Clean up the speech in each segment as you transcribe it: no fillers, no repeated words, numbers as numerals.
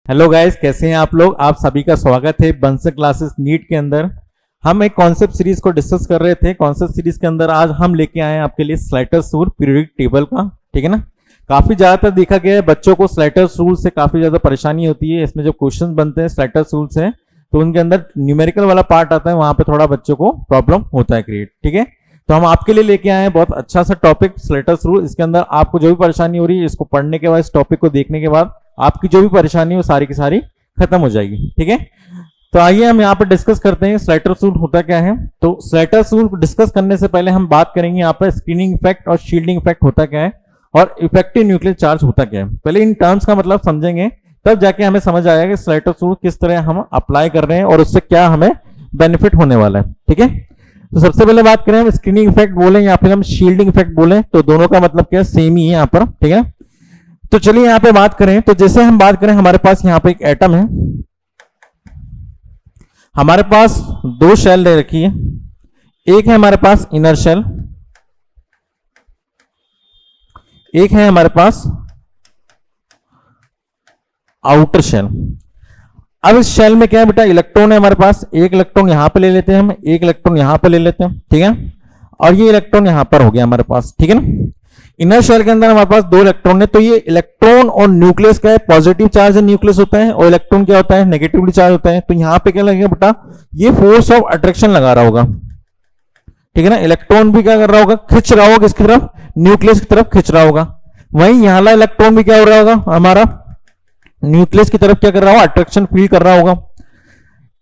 Hello guys, कैसे हैं आप लोग। आप सभी का स्वागत है बंसल क्लासेस नीट के अंदर। हम एक कॉन्सेप्ट सीरीज को डिस्कस कर रहे थे। कॉन्सेप्ट सीरीज के अंदर आज हम लेके आए हैं आपके लिए स्लैटर्स रूल पीरियोडिक टेबल का, ठीक है ना। काफी ज्यादातर देखा गया है बच्चों को स्लैटर्स रूल से काफी ज्यादा परेशानी होती है। इसमें जो क्वेश्चन बनते हैं स्लैटर्स रूल से, तो उनके अंदर न्यूमेरिकल वाला पार्ट आता है, वहां पे थोड़ा बच्चों को प्रॉब्लम होता है क्रिएट, ठीक है। तो हम आपके लिए लेके आए हैं बहुत अच्छा सा टॉपिक स्लैटर्स रूल। इसके अंदर आपको जो भी परेशानी हो रही है, इसको पढ़ने के बाद, इस टॉपिक को देखने के बाद आपकी जो भी परेशानी है वो सारी की सारी खत्म हो जाएगी, ठीक है। तो आइए हम यहाँ पर डिस्कस करते हैं स्लैटर्स रूल होता क्या है। तो स्लैटर्स रूल को डिस्कस करने से पहले हम बात करेंगे यहाँ पर स्क्रीनिंग इफेक्ट और शील्डिंग इफेक्ट होता क्या है और इफेक्टिव न्यूक्लियर चार्ज होता क्या है। पहले इन टर्म्स का मतलब समझेंगे, तब जाके हमें समझ आएगा कि स्लैटर्स रूल किस तरह हम अप्लाई कर रहे हैं और उससे क्या हमें बेनिफिट होने वाला है, ठीक है। तो सबसे पहले बात करें हम स्क्रीनिंग इफेक्ट बोले या फिर हम शील्डिंग इफेक्ट बोले, तो दोनों का मतलब क्या सेम ही है यहाँ पर, ठीक है। तो चलिए यहाँ पे बात करें। तो जैसे हम बात करें, हमारे पास यहाँ पे एक एटम है, हमारे पास दो शेल ले रखी है। एक है हमारे पास इनर शेल, एक है हमारे पास आउटर शेल। अब इस शेल में क्या है बेटा, इलेक्ट्रॉन है हमारे पास। एक इलेक्ट्रॉन यहां पे ले लेते हैं हम, एक इलेक्ट्रॉन यहां पे ले लेते हैं, ठीक है। और ये इलेक्ट्रॉन यहां पर हो गया हमारे पास, ठीक है ना। इनर शेल के अंदर हमारे पास दो इलेक्ट्रॉन है। तो ये इलेक्ट्रॉन और न्यूक्लियस क्या है, पॉजिटिव चार्ज न्यूक्लियस होता है, और इलेक्ट्रॉन क्या होता है, नेगेटिवली चार्ज होता है। तो यहां पे क्या लगेगा बेटा, ये फोर्स ऑफ अट्रैक्शन लगा रहा होगा, ठीक है ना। इलेक्ट्रॉन भी क्या कर रहा होगा, खिंच रहा होगा किसकी तरफ, न्यूक्लियस की तरफ खिंच रहा होगा। वहीं यहां वाला इलेक्ट्रॉन भी क्या हो रहा होगा, हमारा न्यूक्लियस की तरफ क्या कर रहा होगा, अट्रैक्शन फील कर रहा होगा।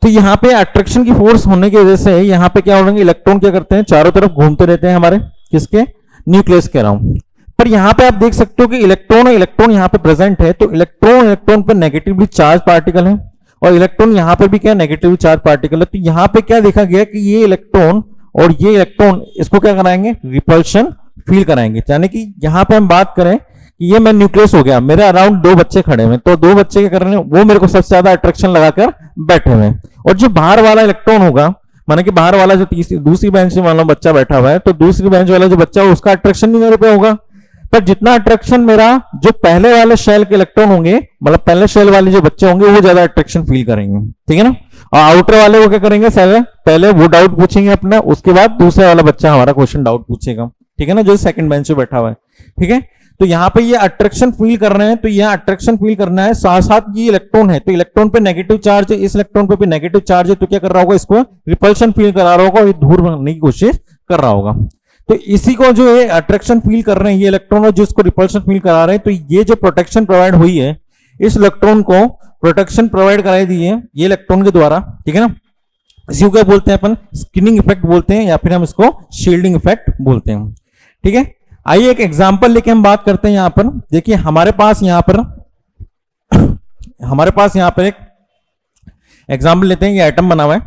तो यहाँ पे अट्रैक्शन की फोर्स होने की वजह से यहाँ पे क्या हो रहा है, इलेक्ट्रॉन क्या करते हैं, चारों तरफ घूमते रहते हैं हमारे किसके, न्यूक्लियस के अराउंड। पर यहाँ पे आप देख सकते हो कि इलेक्ट्रॉन और इलेक्ट्रॉन यहाँ पे प्रेजेंट है। तो इलेक्ट्रॉन पे नेगेटिवली चार्ज पार्टिकल है और इलेक्ट्रॉन यहाँ पे भी क्या नेगेटिवली चार्ज पार्टिकल है। तो यहाँ पे क्या देखा गया कि ये इलेक्ट्रॉन और ये इलेक्ट्रॉन इसको क्या कराएंगे, रिपल्शन फील कराएंगे। यानी कि यहाँ पे हम बात करें कि ये मैं न्यूक्लियस हो गया, मेरे अराउंड दो बच्चे खड़े हुए, तो दो बच्चे क्या कर रहे हैं, वो मेरे को सबसे ज्यादा अट्रैक्शन लगाकर बैठे हुए हैं। और जो बाहर वाला इलेक्ट्रॉन होगा, माने कि बाहर वाला जो दूसरी बेंच वाला बच्चा बैठा हुआ है, तो दूसरी बेंच वाला जो बच्चा है उसका अट्रैक्शन भी मेरे पे होगा। पर जितना अट्रैक्शन मेरा जो पहले वाले शेल के इलेक्ट्रॉन होंगे, मतलब पहले शेल वाले जो बच्चे होंगे, वो ज्यादा अट्रैक्शन फील करेंगे, ठीक है ना। और आउटर वाले वो क्या करेंगे, पहले वो डाउट पूछेंगे अपना, उसके बाद दूसरा वाला बच्चा हमारा क्वेश्चन डाउट पूछेगा, ठीक है ना, जो सेकंड बेंच पे बैठा हुआ है, ठीक है। तो यहाँ पे ये अट्रैक्शन फील कर रहे हैं। तो यहाँ अट्रैक्शन फील करना है, साथ साथ ये इलेक्ट्रॉन है, तो इलेक्ट्रॉन पे नेगेटिव चार्ज है, इस इलेक्ट्रॉन पे भी नेगेटिव चार्ज है। तो क्या कर रहा होगा, इसको रिपल्शन फील करा रहा होगा और ये दूर भागने की कोशिश कर रहा होगा। तो इसी को जो है अट्रैक्शन फील कर रहे हैं ये इलेक्ट्रॉन, और जिसको रिपल्शन फील करा रहे हैं, तो ये जो प्रोटेक्शन प्रोवाइड हुई है, इस इलेक्ट्रॉन को प्रोटेक्शन प्रोवाइड कराई दी है ये इलेक्ट्रॉन के द्वारा, ठीक है ना। इसी को क्या बोलते हैं अपन, स्क्रीनिंग इफेक्ट बोलते हैं, या फिर हम इसको शील्डिंग इफेक्ट बोलते हैं, ठीक है। आइए एक एग्जांपल लेके हम बात करते हैं। यहां पर देखिए हमारे पास यहां पर एक एग्जांपल लेते हैं, ये एटम बना हुआ है।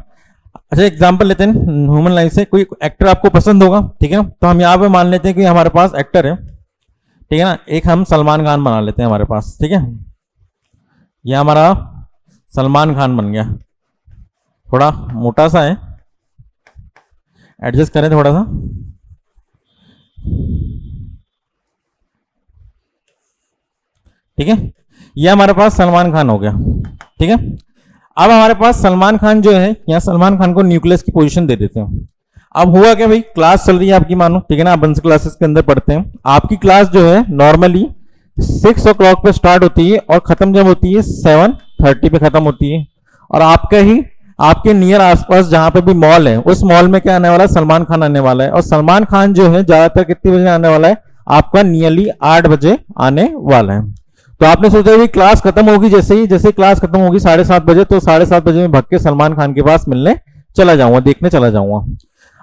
अच्छा एग्जांपल लेते हैं ह्यूमन लाइफ से, कोई एक्टर आपको पसंद होगा, ठीक है। तो हम यहाँ पे मान लेते हैं कि हमारे पास एक्टर है, ठीक है ना। एक हम सलमान खान बना लेते हैं हमारे पास, ठीक है। ये हमारा सलमान खान बन गया, थोड़ा मोटा सा है, एडजस्ट करें थोड़ा सा, ठीक है। ये हमारे पास सलमान खान हो गया, ठीक है। अब हमारे पास सलमान खान जो है, यहाँ सलमान खान को न्यूक्लियस की पोजीशन दे देते हैं। अब हुआ क्या भाई, क्लास चल रही है आपकी, मानो, ठीक है ना, आप बंसल क्लासेस के अंदर पढ़ते हैं। आपकी क्लास जो है नॉर्मली 6 o'clock पे स्टार्ट होती है और खत्म जब होती है 7:30 पे खत्म होती है। और आपके नियर आसपास जहां पे भी मॉल है, उस मॉल में क्या आने वाला है, सलमान खान आने वाला है। और सलमान खान जो है ज्यादातर कितने बजे आने वाला है, आपका नियरली 8 बजे आने वाला है। तो आपने सोचा कि क्लास खत्म होगी, जैसे ही क्लास खत्म होगी 7:30 बजे, तो 7:30 बजे में भाग के सलमान खान के पास मिलने चला जाऊंगा, देखने चला जाऊंगा।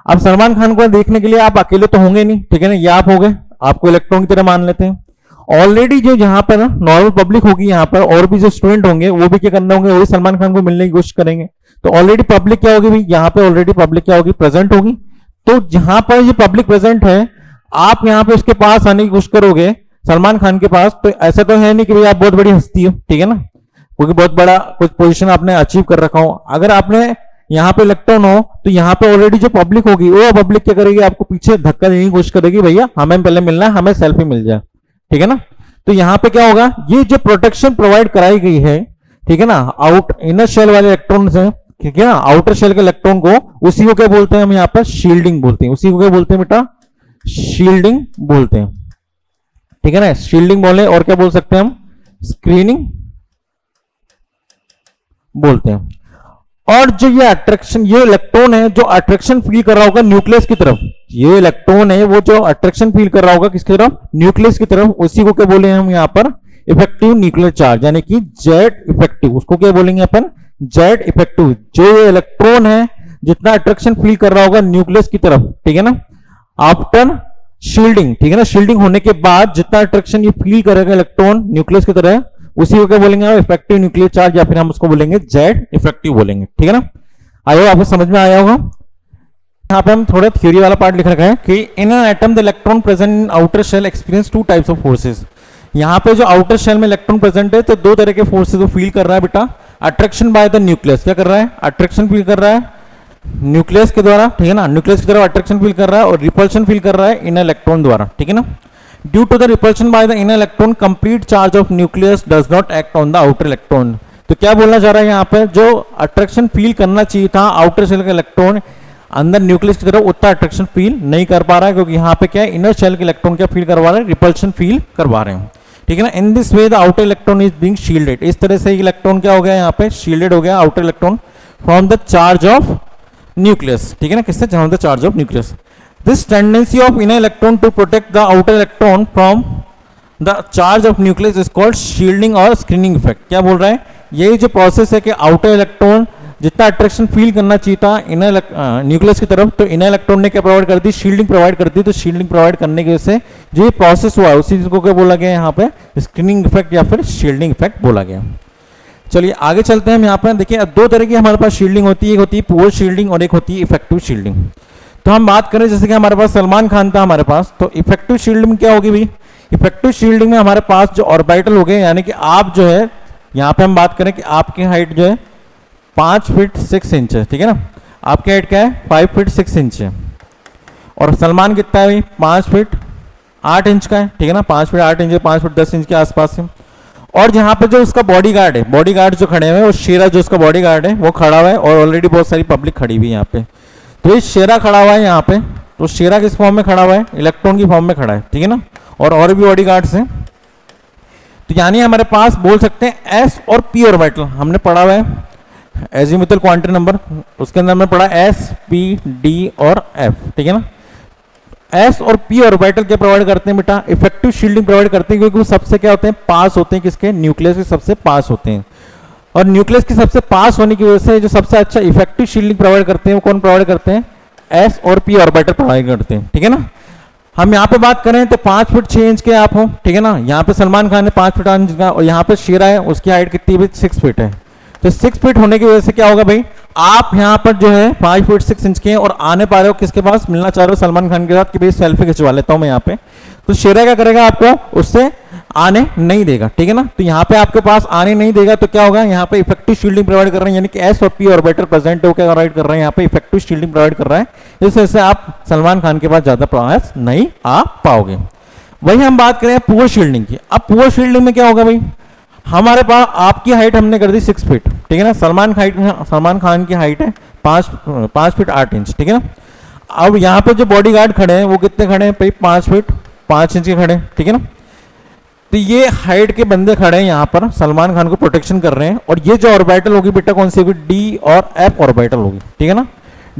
अब सलमान खान को देखने के लिए आप अकेले तो होंगे नहीं, ठीक है ना, ये आप हो गए, आपको इलेक्ट्रॉन की तरह मान लेते हैं। ऑलरेडी जो यहाँ पर नॉर्मल पब्लिक होगी, यहाँ पर और भी जो स्टूडेंट होंगे वो भी क्या करने होंगे, वही सलमान खान को मिलने की कोशिश करेंगे। तो ऑलरेडी पब्लिक क्या होगी भाई, यहाँ पे ऑलरेडी पब्लिक क्या होगी, प्रेजेंट होगी। तो जहां पर ये पब्लिक प्रेजेंट है, आप यहाँ पे उसके पास आने की कोशिश करोगे सलमान खान के पास, तो ऐसा तो है नहीं कि भाई आप बहुत बड़ी हस्ती हो, ठीक है ना, क्योंकि बहुत बड़ा कुछ पोजीशन आपने अचीव कर रखा हो। अगर आपने यहाँ पे इलेक्ट्रॉन हो, तो यहाँ पे ऑलरेडी जो पब्लिक होगी, वो पब्लिक क्या करेगी, आपको पीछे धक्का देने की कोशिश करेगी, भैया हमें पहले मिलना है, हमें सेल्फी मिल जाए, ठीक है ना। तो यहाँ पे क्या होगा, ये जो प्रोटेक्शन प्रोवाइड कराई गई है, ठीक है ना, इनर शेल वाले इलेक्ट्रॉन से, ठीक है ना, आउटर शेल के इलेक्ट्रॉन को, उसी को क्या बोलते हैं हम यहाँ पर शील्डिंग बोलते हैं, उसी को क्या बोलते हैं बेटा शील्डिंग बोलते हैं, ठीक है ना, शील्डिंग बोले, और क्या बोल सकते हैं हम स्क्रीनिंग बोलते हैं। और जो ये अट्रैक्शन, ये इलेक्ट्रॉन है जो अट्रैक्शन फील कर रहा होगा न्यूक्लियस की तरफ, ये इलेक्ट्रॉन है वो जो अट्रैक्शन फील कर रहा होगा किसकी तरफ, न्यूक्लियस की तरफ, उसी को क्या बोले हम यहाँ पर इफेक्टिव न्यूक्लियर चार्ज, यानी कि जेड इफेक्टिव, उसको क्या बोलेंगे अपन जेड इफेक्टिव। जो ये इलेक्ट्रॉन है जितना अट्रैक्शन फील कर रहा होगा न्यूक्लियस की तरफ, ठीक है ना, आफ्टर शील्डिंग, ठीक है ना, शील्डिंग होने के बाद जितना अट्रैक्शन ये फील करेगा इलेक्ट्रॉन न्यूक्लियस की तरह, उसी को क्या बोलेंगे इफेक्टिव न्यूक्लियर चार्ज, या फिर हम उसको बोलेंगे जेड इफेक्टिव बोलेंगे, ठीक है ना। आइए आपको समझ में आया होगा। यहाँ पे हम थोड़ा थ्योरी वाला पार्ट लिख रखा है कि in an atom the electron present in outer shell experience two types of forces. यहाँ पे जो आउटर शेल में इलेक्ट्रॉन प्रेजेंट है तो दो तरह के फोर्सेस को फील कर रहा है बेटा, अट्रैक्शन बाय द न्यूक्लियस, क्या कर रहा है अट्रैक्शन फील कर रहा है न्यूक्लियस के द्वारा, ठीक है ना, न्यूक्लियस की तरफ अट्रैक्शन फील कर रहा है, और रिपल्शन फील कर रहा है इनर इलेक्ट्रॉन द्वारा, ठीक है ना। Due to the repulsion by the inner electron complete charge of nucleus does not act on the outer electron. तो क्या बोलना चाह रहा है यहाँ पे, जो अट्रैक्शन फील करना चाहिए था आउटर शेल का इलेक्ट्रॉन अंदर न्यूक्लियस की तरफ, उतना अट्रैक्शन फील नहीं कर पा रहा है, क्योंकि यहाँ पे क्या है इनर शेल के इलेक्ट्रॉन क्या फील करवा रहे हैं, रिपल्शन फील करवा रहे हैं, ठीक है ना। In this way the outer electron is being shielded, इस तरह से इलेक्ट्रॉन क्या हो गया यहाँ पे शील्डेड हो गया outer electron from the charge of nucleus, ठीक है ना, किससे from the charge of nucleus. This tendency of inner electron to protect the outer electron from the charge of nucleus is called shielding और screening effect. क्या बोल रहा है, यही जो प्रोसेस है कि आउटर इलेक्ट्रॉन जितना अट्रैक्शन फील करना चाहिए था इनर न्यूक्लियस की तरफ, तो इनर इलेक्ट्रॉन ने क्या प्रोवाइड कर दी, शील्डिंग प्रोवाइड कर दी। तो शील्डिंग प्रोवाइड करने की वजह से जो ये प्रोसेस हुआ उसी को क्या बोला गया यहाँ पे स्क्रीनिंग इफेक्ट या फिर शील्डिंग इफेक्ट बोला गया। चलिए आगे चलते हैं हम यहाँ पे, देखिए दो तरह की हमारे पास शील्डिंग होती है, एक होती है पुअर शील्डिंग और एक होती है इफेक्टिव शील्डिंग। तो हम बात करें जैसे कि हमारे पास सलमान खान था हमारे पास, तो इफेक्टिव शील्डिंग में क्या होगी भाई, इफेक्टिव शील्डिंग में हमारे पास जो ऑर्बिटल हो गए, यानी कि आप जो है यहाँ पे हम बात करें कि आपकी हाइट जो है 5 फीट 6 इंच है, ठीक है ना, आपकी हाइट क्या है 5 फीट 6 इंच है, और सलमान कितना है भाई 5 फीट 8 इंच का है, ठीक है ना, 5 फीट 8 इंच है, 5 फीट 10 इंच के आसपास है। और यहाँ पे जो उसका बॉडीगार्ड है, बॉडीगार्ड जो खड़े हुए हैं, वो शेरा जो उसका बॉडीगार्ड है वो खड़ा हुआ है, और ऑलरेडी बहुत सारी पब्लिक खड़ी हुई है यहाँ पे। तो ये शेरा खड़ा हुआ है यहाँ पे, तो शेरा किस फॉर्म में खड़ा हुआ है, इलेक्ट्रॉन की फॉर्म में खड़ा है, ठीक है ना, और भी बॉडीगार्ड्स हैं। तो यानी हमारे पास बोल सकते हैं एस और पी ऑर्बिटल हमने पढ़ा हुआ है, एजीमुथल क्वांटम नंबर, उसके अंदर हमने पढ़ा एस पी डी और एफ, ठीक है ना। एस और पी ऑर्बिटल क्या प्रोवाइड करते हैं बेटा, इफेक्टिव शील्डिंग प्रोवाइड करते हैं, क्योंकि वो सबसे क्या होते हैं पास होते हैं, किसके न्यूक्लियस के सबसे पास होते हैं, और न्यूक्लियस के सबसे पास होने की वजह से जो सबसे अच्छा इफेक्टिव शील्डिंग प्रोवाइड करते हैं वो कौन प्रोवाइड करते हैं, एस और पी ऑर्बिटल प्रोवाइड करते हैं, ठीक है ना। हम यहाँ पे बात करें तो 5 फीट 6 इंच के आप हो, ठीक है ना, यहाँ पे सलमान खान है 5 फीट 8 इंच का, और यहाँ पे शेरा है उसकी हाइट कितनी है 6 फीट है। तो 6 फीट होने की वजह से क्या होगा भाई, आप यहाँ पर जो है 5 फीट 6 इंच के हैं और आने पा रहे हो किसके पास, मिलना चाह रहे हो सलमान खान के साथ कि भाई सेल्फी खिंचवा लेता हूं मैं यहाँ पे, तो शेरा क्या करेगा आपको उससे आने नहीं देगा, ठीक है ना। तो यहाँ पे आपके पास आने नहीं देगा तो क्या होगा, यहाँ पे इफेक्टिव शील्डिंग प्रोवाइड कर रहे हैं, यानी कि एस और पी ऑर्बिटल प्रेजेंट हो क्या प्रोवाइड कर रहे हैं, यहाँ पे इफेक्टिव शील्डिंग प्रोवाइड कर रहा है, इस वजह से आप सलमान खान के पास ज्यादा प्रयास नहीं आ पाओगे। वही हम बात करें पुअर शील्डिंग की। अब पुअर शील्डिंग में क्या होगा भाई, हमारे पास आपकी हाइट हमने कर दी 6 फीट, ठीक है ना, सलमान खान की हाइट है 5 फीट 8 इंच, ठीक है ना। अब यहाँ पे जो बॉडीगार्ड खड़े हैं वो कितने खड़े हैं भाई 5 फीट 5 इंच के खड़े हैं, ठीक है ना। तो ये हाइट के बंदे खड़े हैं यहाँ पर सलमान खान को प्रोटेक्शन कर रहे हैं, और ये जो ऑर्बिटल होगी बेटा कौन सी होगी, डी और एफ ऑर्बिटल होगी, ठीक है ना।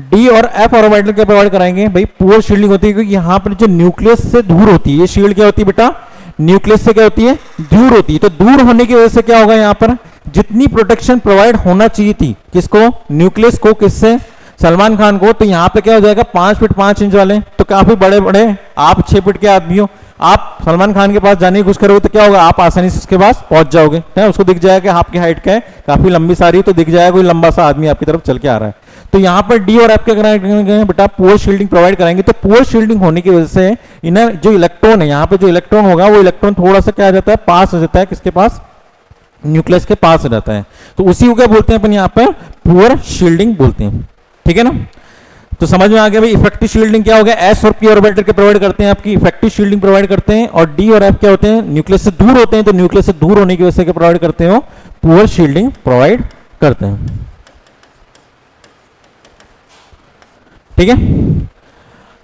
डी और एफ ऑर्बिटल क्या प्रोवाइड कराएंगे भाई, पुअर शील्डिंग होती है, क्योंकि यहाँ पर जो न्यूक्लियस से दूर होती है, ये शील्ड क्या होती है बेटा, न्यूक्लियस से क्या होती है दूर होती है। तो दूर होने की वजह से क्या होगा, यहाँ पर जितनी प्रोटेक्शन प्रोवाइड होना चाहिए थी किसको, न्यूक्लियस को, किससे, सलमान खान को, तो यहाँ पे क्या हो जाएगा 5 फीट 5 इंच वाले तो काफी बड़े बड़े, आप 6 फीट के आदमी हो, आप सलमान खान के पास जाने की कोशिश करोगे तो क्या होगा, आप आसानी से उसके पास पहुंच जाओगे, है उसको दिख जाएगा कि आपकी हाइट क्या है, काफी लंबी सारी, तो दिख जाएगा कोई लंबा सा आदमी आपकी तरफ चल के आ रहा है। तो यहाँ पर डी और एफ क्या कराएंगे बेटा, पुअर शील्डिंग प्रोवाइड कराएंगे। तो पुअर शील्डिंग होने की वजह से इन्हें जो इलेक्ट्रॉन है, यहाँ पे जो इलेक्ट्रॉन होगा वो इलेक्ट्रॉन थोड़ा सा क्या आ जाता है, पास हो जाता है, किसके पास, न्यूक्लियस के पास हो जाता है। तो उसी को क्या बोलते हैं अपन यहाँ पर पुअर शील्डिंग बोलते हैं, ठीक है ना। तो समझ में आ गया भाई, इफेक्टिव शील्डिंग क्या हो गया, एस और पी ऑर्बिटल के प्रोवाइड करते हैं, आपकी इफेक्टिव शील्डिंग प्रोवाइड करते हैं, और डी और एफ क्या होते हैं, न्यूक्लियस से दूर होते हैं, तो न्यूक्लियस से दूर होने की वजह से क्या प्रोवाइड करते हो, पुअर शील्डिंग प्रोवाइड करते हैं। ठीक है,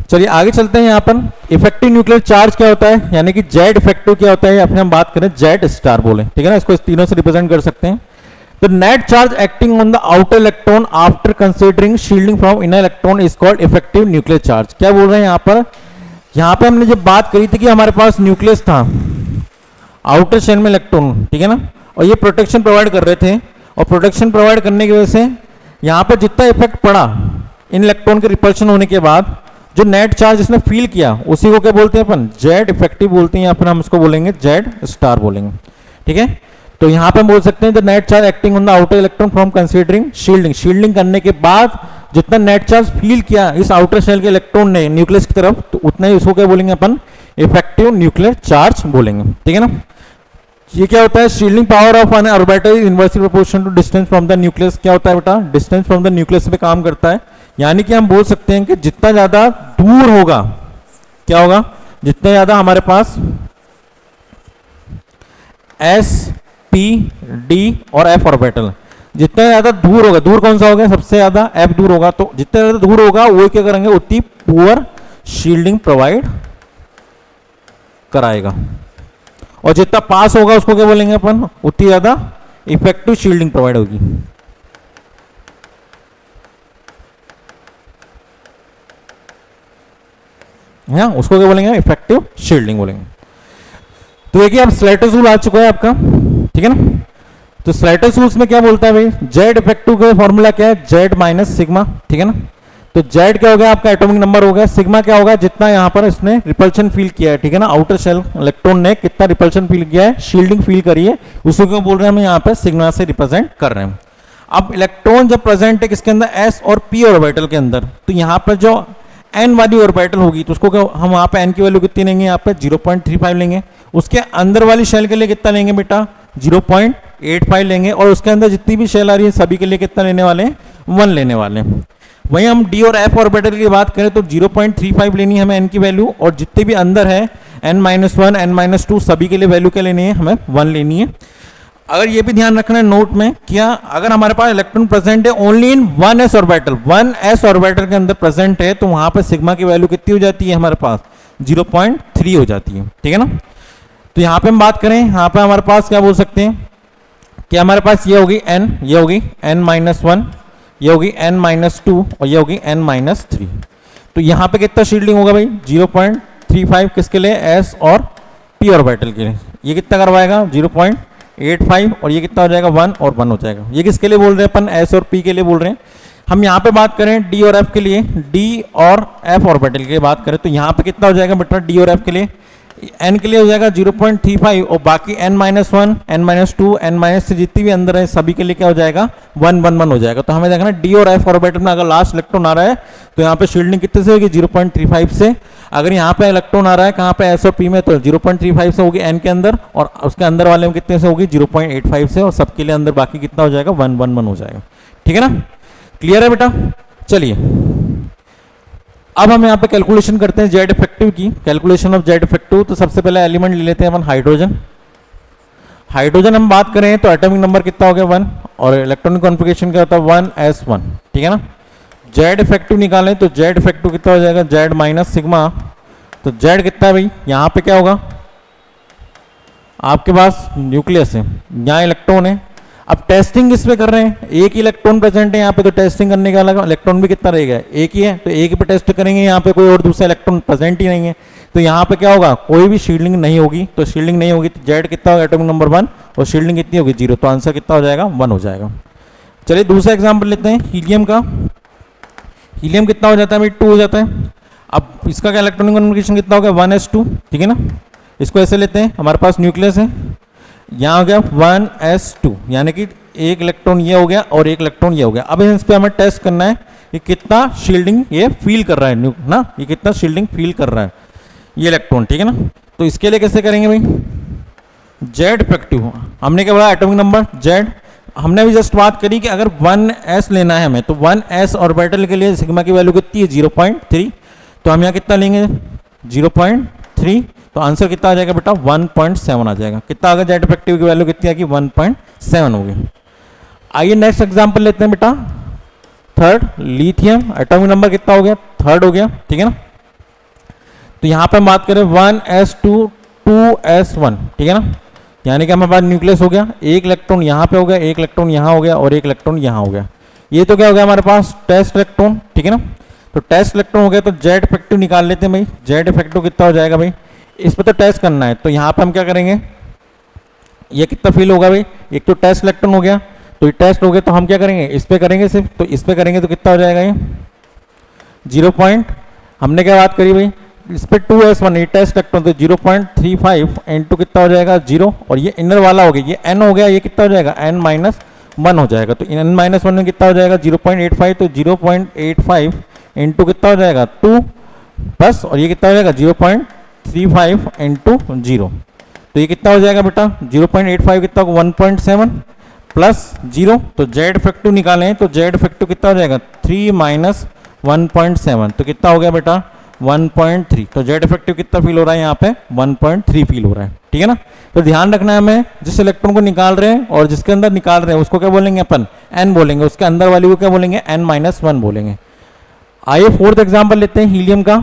चलिए आगे चलते हैं। यहाँ पर इफेक्टिव न्यूक्लियर चार्ज क्या होता है, यानी कि जेड इफेक्टिव क्या होता है, या फिर हम बात करें जेड स्टार बोले, ठीक है ना, इसको इस तीनों से रिप्रेजेंट कर सकते हैं। तो net charge acting on the outer electron after considering shielding from inner electron is called effective nuclear charge. क्या बोल रहे हैं यहाँ पे हमने जब बात करी थी कि हमारे पास न्यूक्लियस था, आउटर शेल में इलेक्ट्रॉन, ठीक है ना, और ये प्रोटेक्शन प्रोवाइड कर रहे थे, और प्रोटेक्शन प्रोवाइड करने की वजह से यहाँ पे जितना इफेक्ट पड़ा इन इलेक्ट्रॉन के रिपल्शन होने के बाद, जो नेट चार्ज इसने फील किया उसी को क्या बोलते हैं अपन, जेड इफेक्टिव बोलते हैं, या फिर हम इसको बोलेंगे जेड स्टार बोलेंगे। ठीक है, तो यहाँ पे हम बोल सकते हैं the net charge acting on the outer electron from considering shielding, shielding करने के बाद जितना नेट चार्ज फील किया इस आउटर शेल के इलेक्ट्रॉन ने न्यूक्लियस की तरफ, तो उतना ही उसको क्या बोलेंगे अपन, इफेक्टिव न्यूक्लियर चार्ज बोलेंगे। ठीक है ना, ये क्या होता है, shielding power of an orbital inversely proportional to distance from the nucleus. क्या होता है बेटा, डिस्टेंस फ्रॉम द न्यूक्लियस पे काम करता है, यानी कि हम बोल सकते हैं कि जितना ज्यादा दूर होगा, क्या होगा, जितना ज्यादा हमारे पास एस पी डी और एफ ऑर्बिटल, जितना ज्यादा दूर होगा, दूर कौन सा होगा, सबसे ज्यादा एफ दूर होगा, तो जितना ज्यादा दूर होगा वो क्या करेंगे, उतनी पुअर शील्डिंग प्रोवाइड कराएगा, और जितना पास होगा उसको क्या बोलेंगे अपन, उतनी ज्यादा इफेक्टिव शील्डिंग प्रोवाइड होगी। हाँ, उसको क्या बोलेंगे, इफेक्टिव शील्डिंग बोलेंगे। तो देखिए अब स्लाइटर्स रूल आ चुका है आपका, ठीक है ना। तो स्लाइटर्स रूल्स में क्या बोलता है भाई, जेड इफेक्टिव का फॉर्मूला क्या है, जेड माइनस सिग्मा, ठीक है ना। तो जेड क्या हो गया आपका, एटॉमिक नंबर हो गया, सिग्मा क्या होगा, जितना यहाँ पर इसने रिपल्शन फील किया है, ठीक है ना, आउटर शेल इलेक्ट्रॉन ने कितना रिपल्शन फील किया है, शील्डिंग फील करी है, उसी को बोल रहे हैं हम यहाँ पे सिग्मा से रिप्रेजेंट कर रहे हैं। अब इलेक्ट्रॉन जब प्रेजेंट है किसके अंदर, एस और पी ऑर्बिटल के अंदर, तो यहाँ पर जो एन वाली ऑर्बिटल होगी तो उसको हम वहाँ पे एन की वैल्यू कितनी लेंगे, यहाँ पे 0.35 लेंगे, उसके अंदर वाली शेल के लिए कितना लेंगे बेटा, 0.85 लेंगे, और उसके अंदर जितनी भी शेल आ रही है सभी के लिए कितना लेने वाले हैं, 1 लेने वाले हैं। वहीं हम डी और एफ ऑर्बिटल की बात करें तो 0.35 लेनी है हमें एन की वैल्यू, और जितने भी अंदर है n-1 n-2 सभी के लिए वैल्यू क्या लेनी है, हमें 1 लेनी है। अगर ये भी ध्यान रखना है नोट में, क्या अगर हमारे पास इलेक्ट्रॉन प्रेजेंट है only in 1s orbital, 1s orbital के अंदर प्रेजेंट है, तो वहां पर सिग्मा की वैल्यू कितनी हो जाती है हमारे पास, 0.3 हो जाती है, ठीक है ना। तो यहाँ पे हम बात करें, यहाँ पे हमारे पास क्या बोल सकते हैं कि हमारे पास ये होगी n, ये होगी n-1, ये होगी n-2 और ये होगी n-3। तो यहाँ पे कितना शील्डिंग होगा भाई, 0.35 किसके लिए, s और p ऑर्बिटल के लिए, ये कितना करवाएगा 0.85, और ये कितना हो जाएगा 1 और 1 हो जाएगा। ये किसके लिए बोल रहे हैं अपन, s और p के लिए बोल रहे हैं। हम यहाँ पे बात करें d और f के लिए, d और f ऑर्बिटल के लिए बात करें तो यहाँ पे कितना हो जाएगा बेटा, d और f के लिए, n के लिए हो जाएगा 0.35, और बाकी n-1 n-2 n-3 जितनी भी अंदर है सभी के लिए क्या हो जाएगा, 1 हो जाएगा। तो हमें देखना d और f ऑर्बिटल में अगर लास्ट इलेक्ट्रॉन आ रहा है तो यहाँ पे शील्डिंग कितने से होगी, 0.35 से। अगर यहाँ पे इलेक्ट्रॉन आ रहा है कहाँ पे, s और p में, तो 0.35 से होगी n के अंदर, और उसके अंदर वाले में कितने से होगी, 0.85 से, और सबके लिए अंदर बाकी कितना हो जाएगा, 1 हो जाएगा। ठीक है ना, क्लियर है बेटा। चलिए अब हम यहाँ पे कैलकुलेशन करते हैं जेड इफेक्टिव की, कैलकुलेशन ऑफ जेड इफेक्टिव। तो सबसे पहले एलिमेंट ले लेते हैं अपन हाइड्रोजन। हाइड्रोजन हम बात करें तो एटॉमिक नंबर कितना हो गया 1, और इलेक्ट्रॉनिक कॉन्फ़िगरेशन क्या होता है 1s1, ठीक है ना। जेड इफेक्टिव निकालें तो जेड इफेक्टिव कितना हो जाएगा, जेड माइनस सिग्मा। तो जेड कितना है भाई, यहाँ पे क्या होगा, आपके पास न्यूक्लियस है, यहाँ इलेक्ट्रॉन है। अब टेस्टिंग किस पे कर रहे हैं, एक ही इलेक्ट्रॉन प्रेजेंट है यहाँ पे, तो टेस्टिंग करने का अलग इलेक्ट्रॉन भी कितना रहेगा, एक ही है, तो एक ही पे टेस्ट करेंगे, यहाँ पे कोई और दूसरा इलेक्ट्रॉन प्रेजेंट ही नहीं है, तो यहाँ पे क्या होगा, कोई भी शील्डिंग नहीं होगी। तो शील्डिंग नहीं होगी तो जेड कितना होगा, एटॉमिक नंबर 1, और शील्डिंग कितनी होगी 0, तो आंसर कितना हो जाएगा 1 हो जाएगा। चलिए दूसरा एग्जाम्पल लेते हैं हीलियम का। हीलियम कितना हो जाता है भाई, 2 हो जाता है। अब इसका क्या इलेक्ट्रॉनिक कॉन्फ़िगरेशन कितना हो गया, 1s2, ठीक है ना। इसको ऐसे लेते हैं, हमारे पास न्यूक्लियस है, यहाँ हो गया 1s2, यानी कि एक इलेक्ट्रॉन ये हो गया और एक इलेक्ट्रॉन ये हो गया। अब इस पे हमें टेस्ट करना है कि कितना शील्डिंग ये फील कर रहा है ना, ये कितना शील्डिंग फील कर रहा है ये इलेक्ट्रॉन, ठीक है ना। तो इसके लिए कैसे करेंगे भाई, जेड इफेक्टिव, हमने क्या बोला एटॉमिक नंबर जेड, हमने अभी जस्ट बात करी कि अगर 1s लेना है हमें, तो 1s ऑर्बिटल के लिए सिग्मा की वैल्यू कितनी है 0.3, तो हम यहाँ कितना लेंगे 0.3, तो आंसर कितना आ जाएगा बेटा 1.7 आ जाएगा। कितना आ गया जेड इफेक्टिव की वैल्यू कितनी आएगी 1.7 होगी। आइए नेक्स्ट एग्जांपल लेते हैं बेटा थर्ड लिथियम एटॉमिक नंबर कितना हो गया थर्ड हो गया ठीक है ना। तो यहां पे हम बात करें 1s2 2s1 ठीक है ना, यानी कि हमारे पास न्यूक्लियस हो गया, एक इलेक्ट्रॉन यहाँ पे हो गया, एक इलेक्ट्रॉन यहाँ हो गया और एक इलेक्ट्रॉन यहाँ हो गया। ये तो क्या हो गया हमारे पास टेस्ट इलेक्ट्रॉन ठीक है ना। तो टेस्ट इलेक्ट्रॉन हो गया तो जेड इफेक्टिव निकाल लेते हैं भाई। जेड इफेक्टिव कितना हो जाएगा भाई, इस पर तो टेस्ट करना है। तो यहाँ पे हम क्या करेंगे, ये कितना फील होगा भाई, एक तो टेस्ट इलेक्ट्रॉन हो गया, तो ये टेस्ट हो गया तो हम क्या करेंगे इस पे करेंगे सिर्फ, तो इस पे करेंगे तो कितना हो जाएगा ये 0. हमने क्या बात करी भाई इस पे 2s1 ये टेस्ट इलेक्ट्रॉन तो 0.35 इंटू कितना हो जाएगा 0 और ये इनर वाला हो गया ये n हो गया, ये कितना हो जाएगा n-1 हो जाएगा। तो n-1 में कितना हो जाएगा 0.85, तो 0.85 इंटू कितना हो जाएगा 2 प्लस और ये कितना हो जाएगा 0.35 इंटू 0, तो ये कितना हो जाएगा बेटा 0.85 कितना होगा 1.7 प्लस 0, तो जेड इफेक्टिव निकालें तो जेड इफेक्टिव कितना हो जाएगा 3 माइनस 1.7, तो कितना हो गया बेटा 1.3। तो जेड इफेक्टिव कितना फील हो रहा है यहाँ पे 1.3 फील हो रहा है ठीक है ना। तो ध्यान रखना है हमें जिस इलेक्ट्रॉन को निकाल रहे हैं और जिसके अंदर निकाल रहे हैं उसको क्या बोलेंगे अपन n बोलेंगे, उसके अंदर वाली को क्या बोलेंगे n-1 बोलेंगे। आइए फोर्थ एग्जाम्पल लेते हैं हीलियम का।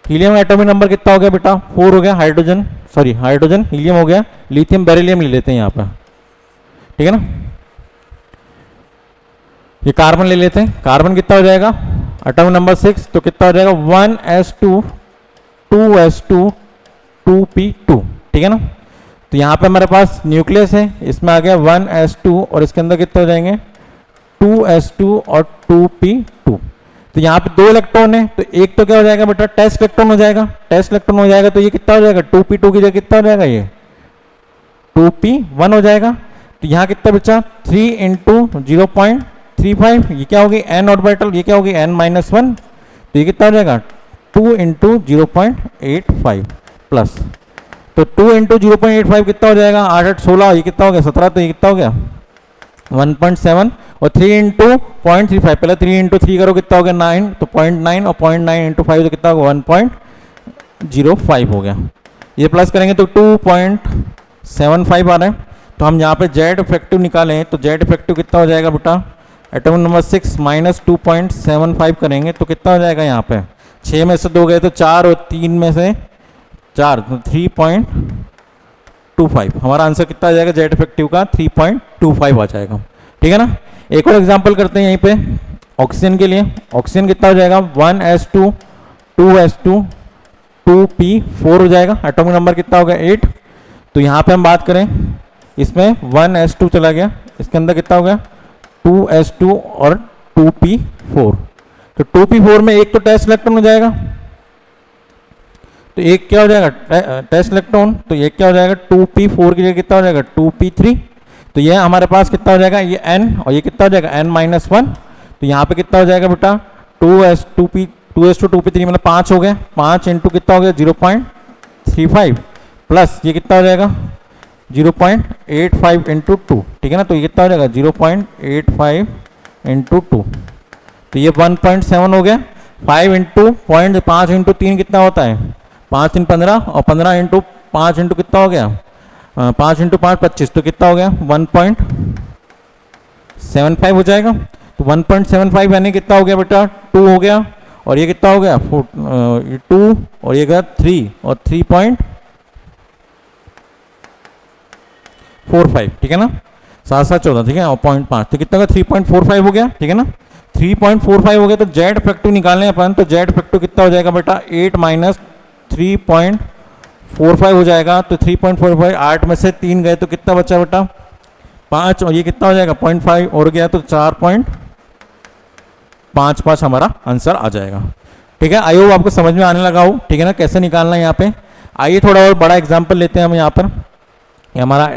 हीलियम का एटॉमिक नंबर कितना हो गया बेटा 4 हो गया, हाइड्रोजन हीलियम हो गया, लिथियम बेरिलियम ले लेते हैं यहाँ पर ठीक है ना। ये कार्बन ले लेते हैं, कार्बन कितना हो जाएगा एटॉमिक नंबर 6, तो कितना हो जाएगा 1s2 2s2 2p2 ठीक है ना। तो यहाँ पे हमारे पास न्यूक्लियस है, इसमें आ गया 1s2 और इसके अंदर कितने हो जाएंगे 2s2 और 2p2। तो यहाँ पे 2 इलेक्ट्रॉन है, तो एक तो क्या हो जाएगा बेटा टेस्ट इलेक्ट्रॉन हो जाएगा, टेस्ट इलेक्ट्रॉन हो जाएगा तो ये कितना हो जाएगा 2p2 की जगह कितना हो जाएगा ये 2p1 हो जाएगा। तो यहाँ कितना बचा 3 इंटू 0.35, ये क्या होगी n ऑर्बिटल, ये क्या होगी n-1, तो ये कितना हो जाएगा 2 इंटू 0.85 प्लस, तो 2 इंटू 0.85 कितना हो जाएगा 8 8 16, ये कितना हो गया 17, तो ये कितना हो गया 1.7 और 3 इंटू 0.35, पहले 3 इंटू 3 करो कितना हो गया 9, तो 0.9 और 0.9 इंटू 5 तो कितना होगा 1.05 हो गया। ये प्लस करेंगे तो 2.75 आ रहा है। तो हम यहाँ पे जेड इफेक्टिव निकालें तो जेड इफेक्टिव कितना हो जाएगा बेटा एटॉमिक नंबर 6 माइनस 2.75 करेंगे तो कितना हो जाएगा यहाँ पे 6 में से 2 गए तो 4 और 3 में से 4 तो 3.25, हमारा आंसर कितना आ जाएगा जेड इफेक्टिव का 3.25 आ जाएगा ठीक है ना। एक और एग्जांपल करते हैं यहीं पे ऑक्सीजन के लिए। ऑक्सीजन कितना हो जाएगा 1s2 2s2 2p4 हो जाएगा, एटॉमिक नंबर कितना होगा 8। तो यहाँ पे हम बात करें इसमें 1s2 चला गया, इसके अंदर कितना हो गया 2s2 और 2p4, तो 2p4 में एक तो टेस्ट इलेक्ट्रॉन हो जाएगा, तो एक क्या हो जाएगा टेस्ट इलेक्ट्रॉन, तो ये क्या हो जाएगा 2p4 की जगह कितना हो जाएगा 2p3, तो ये हमारे पास कितना हो जाएगा ये n और ये कितना हो जाएगा n-1, तो यहाँ पे कितना हो जाएगा बेटा 2s2 2p3 मतलब 5 हो गया, 5 इंटू कितना हो गया 0.35 प्लस ये कितना हो जाएगा 0.85 इंटू 2 ठीक है ना। तो ये कितना हो जाएगा 0.85 इंटू 2, तो ये 1.7 हो गया। 5 इंटू 5 इंटू 3 कितना होता है 5 3 15 और 15 इंटू 5 इंटू कितना हो गया 5 इंटू 5 25, तो कितना हो गया 1.75 हो जाएगा। तो 1.75 यानी कितना हो गया बेटा 2 हो गया और ये कितना हो गया 2 और ये गया 3 और 3.45 ठीक है ना, 7 7 14 ठीक है और 0.5, तो कितना होगा 3.45 हो गया ठीक है ना। 3.45 हो गया तो जेड इफेक्टिव निकालने अपन, तो जेड इफेक्टिव कितना हो जाएगा बेटा 8 माइनस 3.45 हो जाएगा। तो 3.45 8 में से 3 गए तो कितना बचा बेटा 5 और ये कितना हो जाएगा 0.5 और गया तो 4.55 हमारा आंसर आ जाएगा ठीक है। आई होप आपको समझ में आने लगा हो ठीक है ना कैसे निकालना है यहाँ पे। आइए थोड़ा और बड़ा एग्जाम्पल लेते हैं हम यहाँ पर, ये हमारा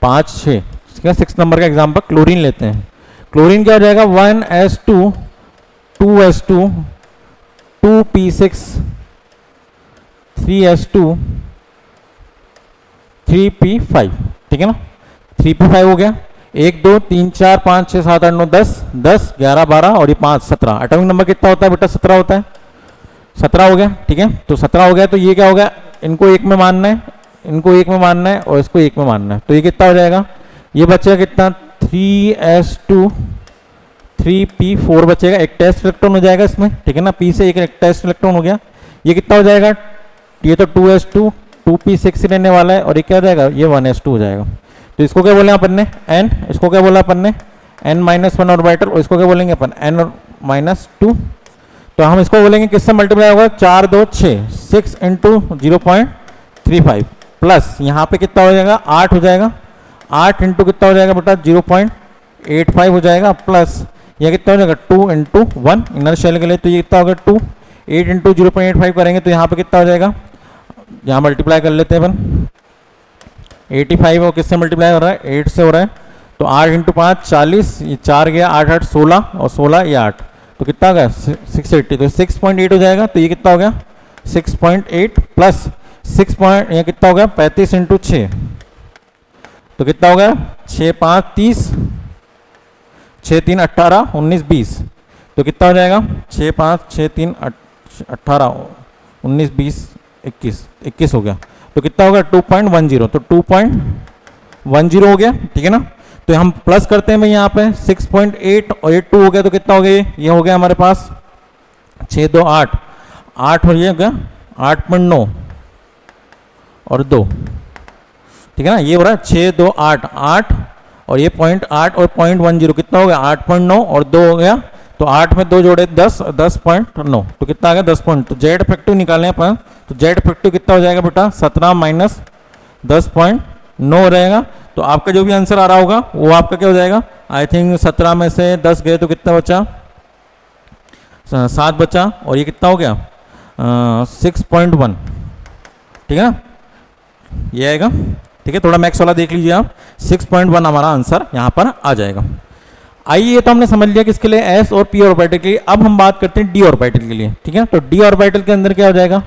5 6 6 नंबर का एग्जाम्पल क्लोरीन लेते हैं। क्लोरीन क्या हो जाएगा 1s2 2s2 2p6 3s2 3p5 ठीक है ना। 3p5 हो गया 1 2 3 4 5 6 7 8 9 10 10 11 12 और ये 5 17, एटॉमिक नंबर कितना होता है बेटा 17 होता है। 17 हो गया, ठीक है। तो 17 हो गया तो ये क्या हो गया, इनको एक में मानना है, इनको एक में मानना है और इसको एक में मानना है। तो ये कितना हो जाएगा, ये बचेगा कितना 3s2 3p4 बचेगा, एक टेस्ट इलेक्ट्रॉन हो जाएगा इसमें, ठीक है ना। p से एक टेस्ट इलेक्ट्रॉन हो गया। ये कितना हो जाएगा, ये तो 2s2 2p6 रहने वाला है और ये क्या हो जाएगा, ये 1s2 हो जाएगा। तो इसको क्या बोले अपन ने n, इसको क्या बोला अपन ने n-1 ऑर्बिटल, और इसको क्या बोलेंगे अपन n-2। तो हम इसको बोलेंगे किससे मल्टीप्लाई होगा, 4 2 6 6 इंटू 0.35 प्लस यहाँ पे कितना हो जाएगा 8 हो जाएगा, 8 इंटू कितना हो जाएगा बेटा 0.85 हो जाएगा, प्लस यह कितना हो जाएगा 2 इंटू 1 इनर शेल के लिए। तो ये कितना होगा 2, 8 इंटू 0.85 करेंगे तो यहाँ पे कितना हो जाएगा, यहाँ मल्टीप्लाई कर लेते हैं अपन 85 और किससे मल्टीप्लाई हो रहा है 8 से हो रहा है। तो 8 इंटू 5 40, ये 4 गया 8 8 16 और 16 ये 8, तो कितना हो गया 680, तो 6.8 हो जाएगा। तो ये कितना हो गया 6.8 प्लस 6 पॉइंट, ये कितना हो गया 35 इंटू 6, तो कितना हो गया 6 5 30, 6 3 18 19 20, तो कितना हो जाएगा 6 5 6 3 18 19 20 21 हो गया। तो कितना होगा 2.10, तो 2.10 हो गया, ठीक है ना। तो हम प्लस करते हैं भाई यहाँ पे 6.8 और 8 2 हो गया, तो कितना हो गया, ये हो गया हमारे पास 6 2 8 8 हो गया 8.9 और 2, ठीक है ना। ये हो रहा है 6 2 8 8 और ये 0.8 और 0.10 कितना हो गया 8.9 और 2 हो गया, तो 8 में 2 जोड़े 10 10.9, तो कितना आ गया 10 पॉइंट। तो जेड इफेक्टिव निकालें अपन, तो जेड इफेक्टिव कितना हो जाएगा बेटा 17 माइनस 10.9 रहेगा। तो आपका जो भी आंसर आ रहा होगा वो आपका क्या हो जाएगा, आई थिंक 17 में से 10 गए तो कितना बचा 7 बचा, और ये कितना हो गया 6.1, ठीक है ना, ये आएगा, ठीक है। थोड़ा मैक्स वाला देख लीजिए आप, 6.1 हमारा आंसर यहाँ पर आ जाएगा। आइए ये तो हमने समझ लिया किसके लिए, एस और पी ऑर्बिटल के लिए। अब हम बात करते हैं डी ऑर्बिटल के लिए, ठीक है। तो डी ऑर्बिटल के अंदर क्या हो जाएगा,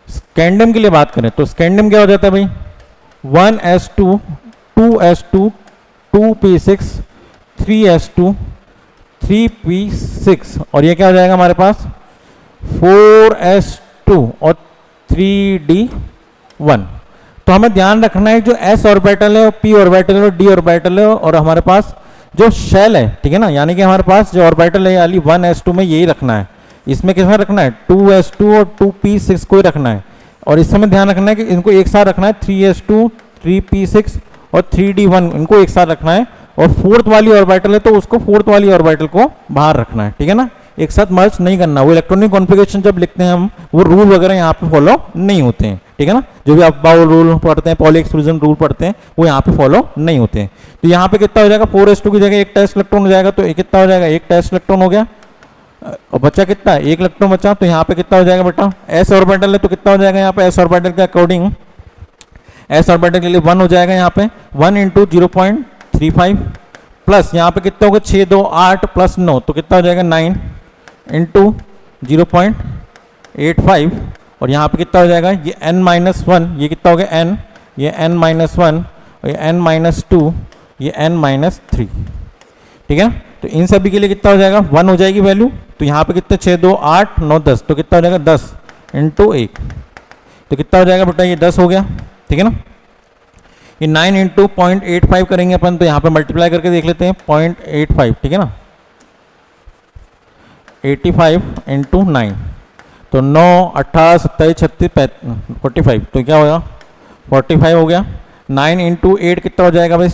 स्कैंडियम के लिए बात करें तो स्कैंडियम क्या हो जाता है भाई 1s2 2s2 2p6 3s2 3p6 और ये क्या हो जाएगा हमारे पास 4s2 और 3d1। तो हमें ध्यान रखना है जो s ऑर्बिटल है और p ऑर्बिटल है और d ऑर्बिटल है और हमारे पास जो शेल है, ठीक है ना, यानी कि हमारे पास जो ऑर्बिटल है यानी 1s2 में यही रखना है, इसमें किसमें रखना है 2s2 और 2p6 को ही रखना है। और इस समय ध्यान रखना है कि इनको एक साथ रखना है 3s2 3p6 और 3d1 इनको एक साथ रखना है, और फोर्थ वाली ऑर्बिटल है तो उसको फोर्थ वाली ऑर्बिटल को बाहर रखना है, ठीक है ना, एक साथ मर्ज नहीं करना। वो इलेक्ट्रॉनिक कॉन्फ़िगरेशन जब लिखते हैं हम वो रूल वगैरह यहाँ पे फॉलो नहीं होते हैं, ठीक है ना। जो भी आप बाउल रूल पढ़ते हैं, पॉली एक्सक्लूजन रूल पढ़ते हैं, वो यहाँ पे फॉलो नहीं होते हैं। तो यहाँ पे कितना हो जाएगा 4s2 की जगह एक टेस्ट इलेक्ट्रॉन हो जाएगा, तो ये कितना हो जाएगा एक टेस्ट इलेक्ट्रॉन हो गया, और बचा कितना एक इलेक्ट्रॉन बचा, तो यहाँ पे कितना हो जाएगा बेटा एस ऑर्बिटल है तो कितना हो जाएगा यहाँ पे एस ऑर्बिटल के अकॉर्डिंग एस ऑर्बिटल के लिए 1 हो जाएगा, यहाँ पे 1 इंटू 0.35 प्लस यहाँ पे कितना होगा 6 2 8 प्लस 9, तो कितना हो जाएगा 9 इंटू 0.85 और यहाँ पे कितना हो जाएगा ये n-1, ये कितना हो गया n, ये n-1 और ये n-2, ये n-3, ठीक है। तो इन सभी के लिए कितना हो जाएगा 1 हो जाएगी वैल्यू, तो यहाँ पे कितने 6 2 8 9 10, तो कितना हो जाएगा 10 इंटू 1, तो कितना हो जाएगा बेटा ये 10 हो गया, ठीक है ना। ये 9 इंटू 0.85 करेंगे अपन, तो यहाँ पे मल्टीप्लाई करके देख लेते हैं 0.85, ठीक है ना, 85 इंटू 9, तो 9 18 27 36 45, तो क्या होगा 45 हो गया। 9 इंटू 8 कितना हो जाएगा भाई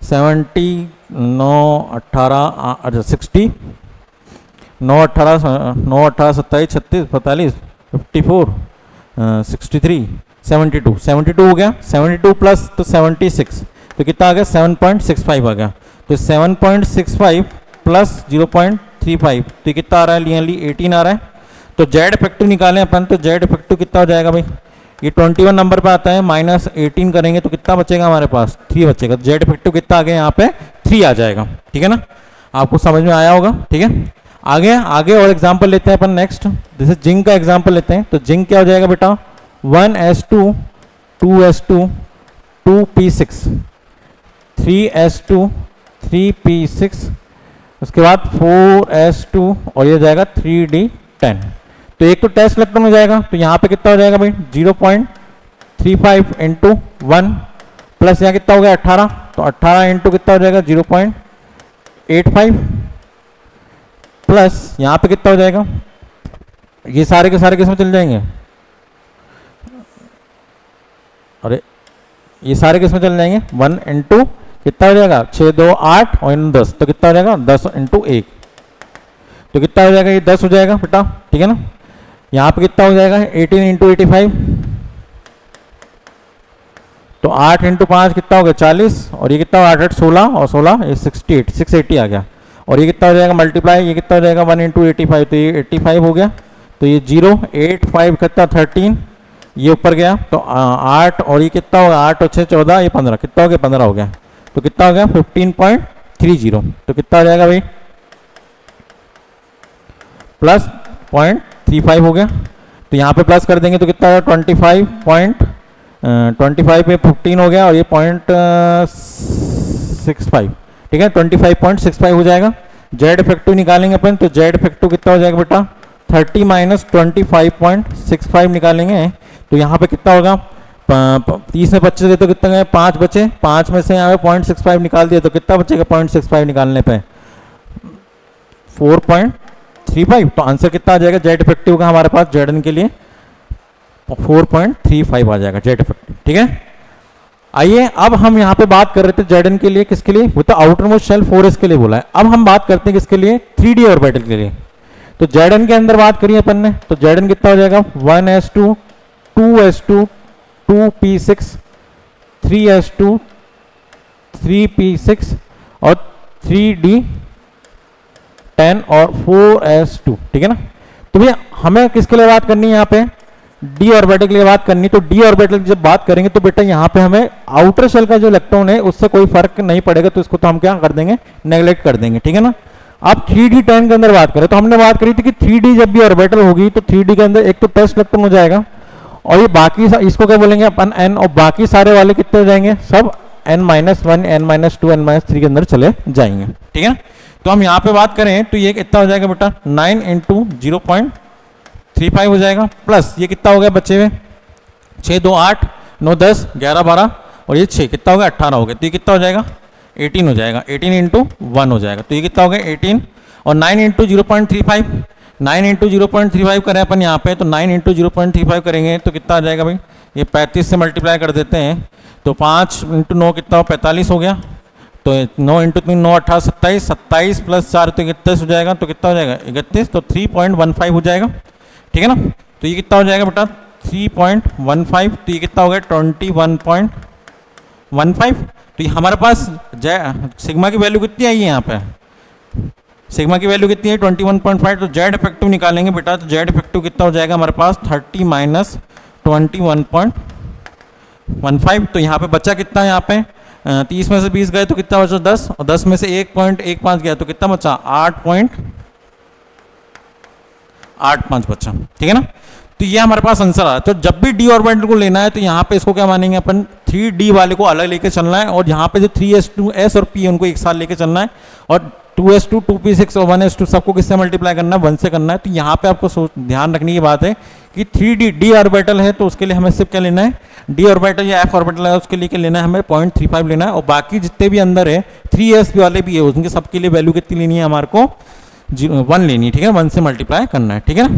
70 9 18 60 9 18 27 36 45 54 63 72 72 हो गया, 72 प्लस तो 76, तो कितना आ गया 7.65 आ गया। तो 7.65 प्लस 0.35 तो कितना आ रहा है, नियरली 18 आ रहा है। तो जेड इफेक्टिव निकालें अपन, तो जेड इफेक्टिव कितना हो जाएगा भाई, ये 21 नंबर पे आता है, माइनस 18 करेंगे तो कितना बचेगा हमारे पास 3 बचेगा। तो जेड इफेक्टिव कितना आ गया यहाँ पे 3 आ जाएगा, ठीक है ना, आपको समझ में आया होगा, ठीक है। आगे आगे और एग्जाम्पल लेते हैं अपन नेक्स्ट, जैसे जिंक का एग्जाम्पल लेते हैं। तो जिंक क्या हो जाएगा बेटा 1s2 2s2 2p6 3s2 3p6 उसके बाद 4s2 और ये जाएगा 3d10। तो एक तो टेस्ट इलेक्ट्रॉन हो जाएगा, तो यहाँ पे कितना हो जाएगा भाई 0.35 इंटू 1 प्लस यहाँ कितना हो गया 18, तो 18 इंटू कितना हो जाएगा 0.85 प्लस यहाँ पे कितना हो जाएगा, ये सारे के सारे किसमें चल जाएंगे, अरे ये सारे किसमें चल जाएंगे 1 इंटू कितना हो जाएगा 6 2 8 और 10, तो कितना हो जाएगा 10 इंटू 1, तो कितना हो जाएगा ये 10 हो जाएगा बेटा, ठीक है ना। यहाँ पे कितना हो जाएगा 18 इंटू 85, तो 8 इंटू 5 कितना हो गया 40, और ये कितना 8 8 16 और 16 ये 68 680 आ गया, और ये कितना हो जाएगा मल्टीप्लाई, ये कितना हो जाएगा 1 इंटू 85, तो ये 85 हो गया, तो ये 0 8 5 कितना 13, ये ऊपर गया तो 8 और ये कितना होगा 8 और 6 14, ये 15 कितना हो गया 15 हो गया, तो कितना हो गया 15.30, तो कितना हो जाएगा भाई प्लस 0.35 हो गया, तो यहाँ पे प्लस कर देंगे तो कितना होगा 25 पे 15 हो गया, और ये 0.65, ठीक है 25.65 हो जाएगा। जेड इफेक्टिव निकालेंगे अपन, तो जेड इफेक्टिव कितना हो जाएगा बेटा 30 माइनस 25.65 निकालेंगे, तो यहाँ पे कितना होगा 30 में 25 गए तो कितना गए 5 बचे, 5 में से यहाँ पे 0.65 निकाल दिया तो कितना बचेगा 0.65 निकालने पे 4.35, तो आंसर कितना आ जाएगा जेड इफेक्टिव का हमारे पास जेडन के लिए 4.35 आ जाएगा जेड इफेक्टिव, ठीक है। आइए अब हम यहाँ पे बात कर रहे थे जेडन के लिए, किसके लिए, वो तो आउटर मोस्ट शेल 4s के लिए बोला है। अब हम बात करते हैं किसके लिए 3d ऑर्बिटल के लिए। तो जेडन के अंदर बात करिए अपन ने, तो जेडन कितना हो जाएगा 1s2 2s2 2p6 3s2 3p6 और 3d10 और 4s2, ठीक है ना। तो भैया हमें किसके लिए बात करनी है यहाँ पे डी ऑर्बिटल के लिए बात करनी, तो डी ऑर्बिटल की जब बात करेंगे तो बेटा यहाँ पे हमें आउटर शेल का जो इलेक्ट्रॉन है उससे कोई फर्क नहीं पड़ेगा, तो इसको तो हम क्या कर देंगे नेग्लेक्ट कर देंगे, ठीक है ना। अब 3d10 के अंदर बात करें तो हमने बात करी थी कि 3d जब भी ऑर्बिटल होगी तो 3d के अंदर एक तो टेस्ट इलेक्ट्रॉन हो जाएगा, और ये बाकी इसको क्या बोलेंगे अपन n, और बाकी सारे वाले कितने हो जाएंगे सब n-1 n-2 n-3 के अंदर चले जाएंगे, ठीक है। तो हम यहाँ पे बात करें तो ये कितना हो जाएगा बेटा 9 इंटू 0.35 हो जाएगा, प्लस ये कितना हो गया बच्चे हुए 6 2 8 9 10 11 12 और ये 6 कितना हो गया 18 हो गया, तो ये कितना हो जाएगा 18 हो जाएगा, 18 इंटू 1 हो जाएगा, तो ये कितना हो गया 18, और 9 इंटू 0.35 9 इंटू 0.35 करें अपन यहाँ पे, तो 9 इंटू 0.35 करेंगे तो कितना आ जाएगा भाई, ये 35 से मल्टीप्लाई कर देते हैं तो 5 इंटू 9 कितना हो 45 हो गया, तो 9 इंटू 3 9 18 27 27 प्लस 4 तो 31 हो जाएगा, तो कितना हो जाएगा 31, तो 3.15 हो जाएगा, ठीक है ना। तो ये कितना हो जाएगा बेटा 3.15, तो ये कितना हो गया 21.15, तो ये हमारे पास सिग्मा की वैल्यू कितनी आई है यहाँ पे, सिग्मा की वैल्यू कितनी है 21.5, तो जेड इफेक्टिव निकालेंगे बेटा, तो जेड इफेक्टिव कितना हो जाएगा हमारे पास 30 माइनस 21.15, तो यहाँ पे बचा कितना है यहाँ पे 30 में से 20 गए तो कितना बचा 10, और 10 में से 1.15 गया तो कितना बचा 8.85 बचा, ठीक है ना। तो ये हमारे पास आंसर आ, तो जब भी डी ऑर्बिटल को लेना है तो यहाँ पे इसको क्या मानेंगे अपन 3d वाले को अलग लेके चलना है, और यहाँ पे जो 3s2s और p उनको एक साथ लेके चलना है, और 2s2 2p6 और 1s2 सबको किससे मल्टीप्लाई करना है 1 से करना है। तो यहाँ पे आपको ध्यान रखने की बात है कि 3d डी ऑर्बिटल है तो उसके लिए हमें सिर्फ क्या लेना है डी ऑर्बिटल या f ऑर्बिटल है उसके लिए क्या लेना है हमें 0.35 लेना है, और बाकी जितने भी अंदर है 3s वाले भी है उनके सबके लिए वैल्यू कितनी लेनी है हमारे को 1 लेनी है, ठीक है 1 से मल्टीप्लाई करना है, ठीक है ना।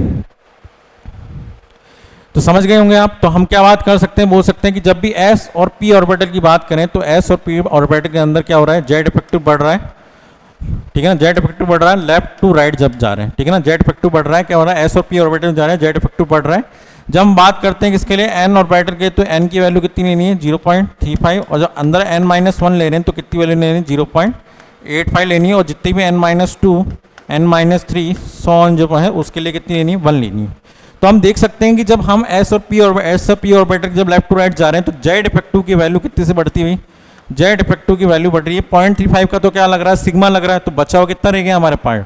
तो समझ गए होंगे आप। तो हम क्या बात कर सकते हैं, बोल सकते हैं कि जब भी s और p ऑर्बिटल की बात करें तो s और p ऑर्बिटल के अंदर क्या हो रहा है जेड इफेक्टिव बढ़ रहा है, ठीक है ना, जेड इफेक्टिव बढ़ रहा है लेफ्ट टू राइट जब जा रहे हैं, ठीक है ना, जेड इफेक्टिव बढ़ रहा है, क्या हो रहा है s और p ऑर्बिटल जा रहे हैं जेड इफेक्टिव बढ़ रहा है। जब हम बात करते हैं किसके लिए n ऑर्बिटल के, तो n की वैल्यू कितनी लेनी है 0.35, और जब अंदर n-1 ले रहे हैं तो कितनी वैल्यू लेनी है 0.85 लेनी है, और जितनी भी n-2 n-3 100 जो है उसके लिए कितनी लेनी है 1 लेनी है। तो हम देख सकते हैं कि जब हम s और p ऑर्बिटल जब लेफ्ट टू राइट जा रहे हैं तो जेड इफेक्टिव की वैल्यू कितने से बढ़ती हुई, जेड इफेक्टिव की वैल्यू बढ़ रही है 0.35 का, तो क्या लग रहा है सिग्मा लग रहा है, तो बचा हुआ कितना रह गया हमारे पास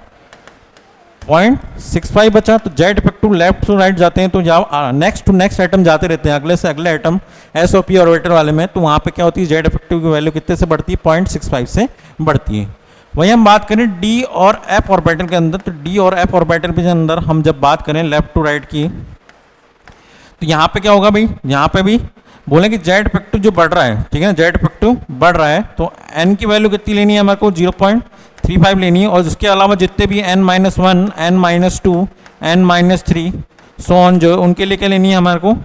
0.65 बचा। तो Z effective left to right जाते हैं तो जब नेक्स्ट टू नेक्स्ट आइटम जाते रहते हैं अगले से अगले आइटम एस और पी ऑर्बिटल वाले में, तो वहाँ पे क्या होती है जेड इफेक्टिव की वैल्यू कितने से बढ़ती है 0.65 से बढ़ती है। वही हम बात करें डी और एफ ऑर्बिटल के अंदर, तो डी और एफ ऑर्बिटल के अंदर हम जब बात करें लेफ्ट टू राइट की, तो यहाँ पे क्या होगा भाई, यहाँ पे भी बोले कि जेड इफेक्टिव जो बढ़ रहा है, ठीक है ना, जेड इफेक्टिव बढ़ रहा है, तो एन की वैल्यू कितनी लेनी है हमारे को, 0.35 लेनी है, और उसके अलावा जितने भी n-1, n-2, n-3 so on जो उनके लिए क्या लेनी है हमारे को,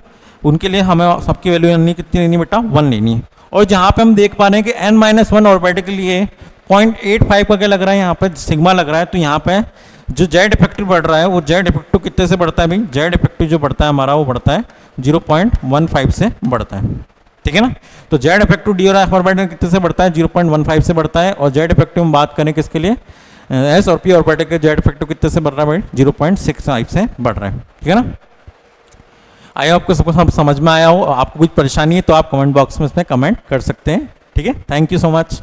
उनके लिए हमें सबकी वैल्यू कितनी लेनी बेटा, 1 लेनी है। और जहाँ पे हम देख पा रहे हैं कि n-1 ऑर्बिटल के लिए 0.85 का क्या लग रहा है, यहाँ पे सिग्मा लग रहा है, तो यहाँ पे जो जेड इफेक्टिव बढ़ रहा है वो जेड इफेक्टिव कितने से बढ़ता है भाई, जेड इफेक्टिव जो बढ़ता है हमारा वो बढ़ता है 0.15 से बढ़ता है, ठीक है ना। तो जेड इफेक्टिव डी और एफ ऑर्बिटल कितने से बढ़ता है, 0.15 से बढ़ता है, और जेड इफेक्टिव हम बात करें किसके लिए, एस और पी ऑर्बिटल के जेड इफेक्टिव कितने से बढ़ रहा है भाई, 0.65 से बढ़ रहा है, ठीक है ना। आई होप आपको सब समझ में आया हो, आपको कुछ परेशानी है तो आप कमेंट बॉक्स में इसमें कमेंट कर सकते हैं, ठीक है। Thank you so much.